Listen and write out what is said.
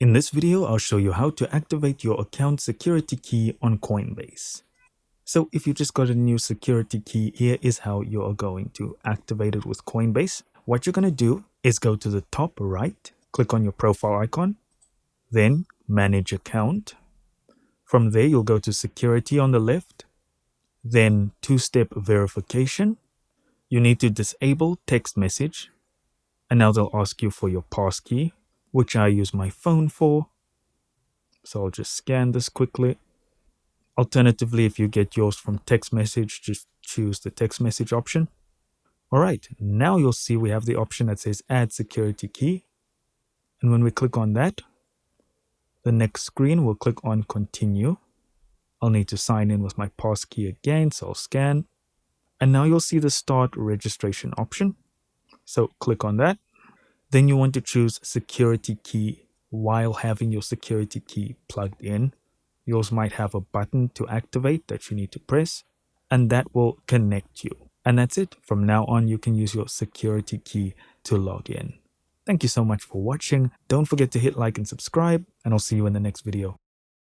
In this video, I'll show you how to activate your account security key on Coinbase. So if you just got a new security key, here is how you are going to activate it with Coinbase. What you're going to do is go to the top right, click on your profile icon, then manage account. From there, you'll go to security on the left, then two-step verification. You need to disable text message, and now they'll ask you for your passkey, which I use my phone for. So I'll just scan this quickly. Alternatively, if you get yours from text message, just choose the text message option. All right, now you'll see we have the option that says add security key. And when we click on that, the next screen will click on continue. I'll need to sign in with my passkey again, so I'll scan. And now you'll see the start registration option. So click on that. Then you want to choose security key while having your security key plugged in. Yours might have a button to activate that you need to press, and that will connect you. And that's it. From now on, you can use your security key to log in. Thank you so much for watching. Don't forget to hit like and subscribe, and I'll see you in the next video.